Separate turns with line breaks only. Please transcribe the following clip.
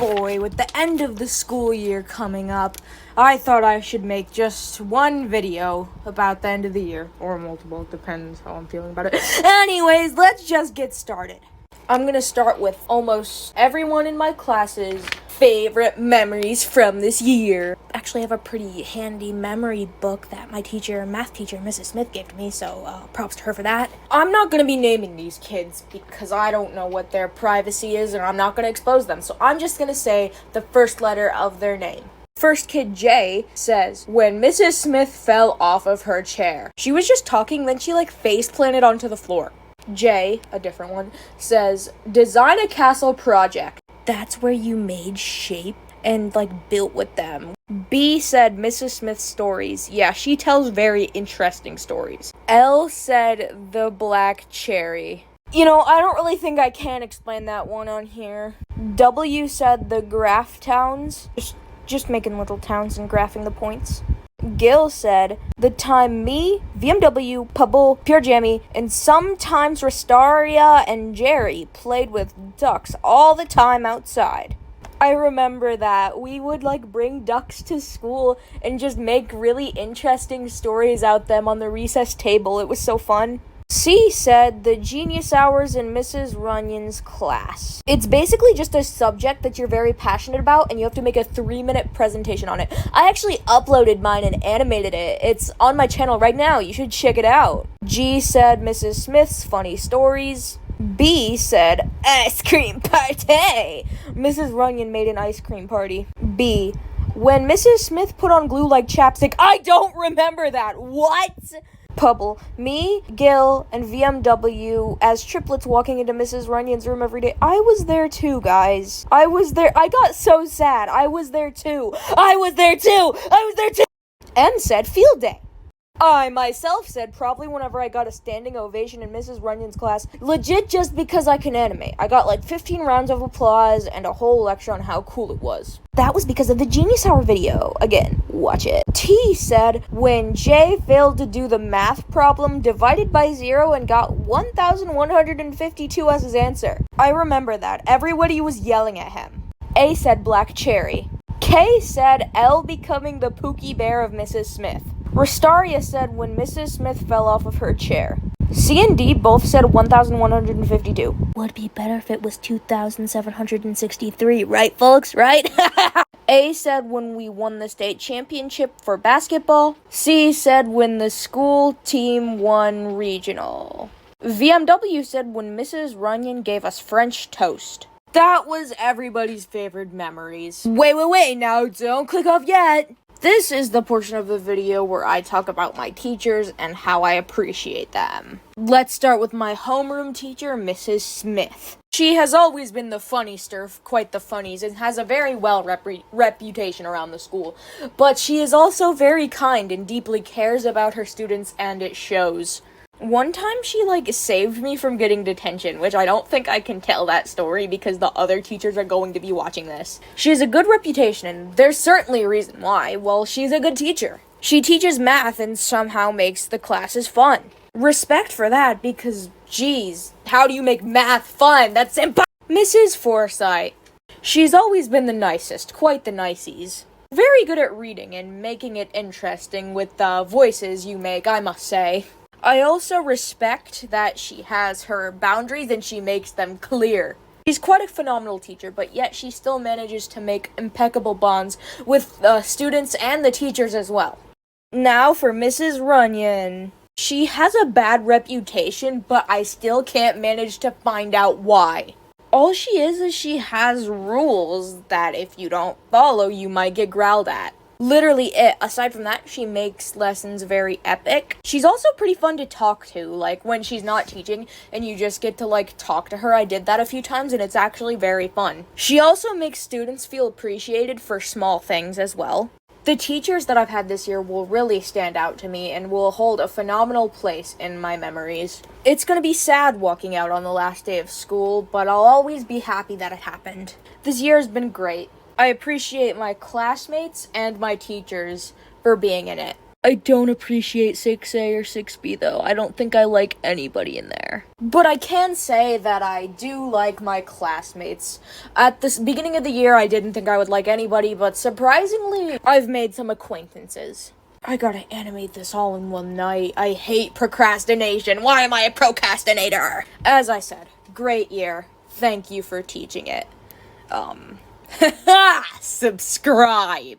boy, with the end of the school year coming up, I thought I should make just one video about the end of the year, or multiple, depends how I'm feeling about it. Anyways, let's just get started. I'm gonna start with almost everyone in my class's favorite memories from this year. Actually, I have a pretty handy memory book that my math teacher, Mrs. Smith, gave to me, so props to her for that. I'm not gonna be naming these kids because I don't know what their privacy is and I'm not gonna expose them, so I'm just gonna say the first letter of their name. First kid, Jay, says, when Mrs. Smith fell off of her chair. She was just talking, then she face planted onto the floor. Jay, a different one, says, design a castle project. That's where you made shape and built with them. B said Mrs. Smith's stories. Yeah, she tells very interesting stories. L said the black cherry. I don't really think I can explain that one on here. W said the graph towns. Just making little towns and graphing the points. Gil said, the time me, VMW, Pubble, Pure Jammy, and sometimes Rastaria and Jerry played with ducks all the time outside. I remember that. We would bring ducks to school and just make really interesting stories out them on the recess table. It was so fun. C said the genius hours in Mrs. Runyon's class. It's basically just a subject that you're very passionate about and you have to make a 3-minute presentation on it. I actually uploaded mine and animated it. It's on my channel right now. You should check it out. G said Mrs. Smith's funny stories. B said ice cream party. Mrs. Runyon made an ice cream party. B, when Mrs. Smith put on glue like chapstick. I don't remember that. What? Pubble, me, Gil, and VMW as triplets walking into Mrs. Runyon's room every day. I was there too, guys. I was there. I got so sad. I was there too. M said field day. I myself said probably whenever I got a standing ovation in Mrs. Runyon's class, legit just because I can animate. I got 15 rounds of applause and a whole lecture on how cool it was. That was because of the Genius Hour video. Again, watch it. T said when Jay failed to do the math problem divided by 0 and got 1,152 as his answer. I remember that. Everybody was yelling at him. A said black cherry. K said L becoming the Pookie Bear of Mrs. Smith. Rastaria said when Mrs. Smith fell off of her chair. C and D both said 1,152. Would be better if it was 2,763, right, folks? Right? A said when we won the state championship for basketball. C said when the school team won regional. VMW said when Mrs. Runyon gave us French toast. That was everybody's favorite memories. Wait, now don't click off yet. This is the portion of the video where I talk about my teachers and how I appreciate them. Let's start with my homeroom teacher, Mrs. Smith. She has always been the funniester of quite the funnies and has a very well reputation around the school. But she is also very kind and deeply cares about her students, and it shows. One time she saved me from getting detention, which I don't think I can tell that story because the other teachers are going to be watching this. She has a good reputation, and there's certainly a reason why. Well, she's a good teacher. She teaches math and somehow makes the classes fun. Respect for that because, geez, how do you make math fun? That's impossible. Mrs. Forsythe. She's always been the nicest, quite the niceys. Very good at reading and making it interesting with the voices you make, I must say. I also respect that she has her boundaries and she makes them clear. She's quite a phenomenal teacher, but yet she still manages to make impeccable bonds with the students and the teachers as well. Now for Mrs. Runyon. She has a bad reputation, but I still can't manage to find out why. All she is she has rules that if you don't follow, you might get growled at. Literally it. Aside from that, she makes lessons very epic. She's also pretty fun to talk to, when she's not teaching and you just get to talk to her. I did that a few times and it's actually very fun. She also makes students feel appreciated for small things as well. The teachers that I've had this year will really stand out to me and will hold a phenomenal place in my memories. It's gonna be sad walking out on the last day of school, but I'll always be happy that it happened. This year has been great. I appreciate my classmates and my teachers for being in it. I don't appreciate 6A or 6B though. I don't think I like anybody in there. But I can say that I do like my classmates. At the beginning of the year, I didn't think I would like anybody, but surprisingly, I've made some acquaintances. I gotta animate this all in one night. I hate procrastination. Why am I a procrastinator? As I said, great year. Thank you for teaching it. Subscribe.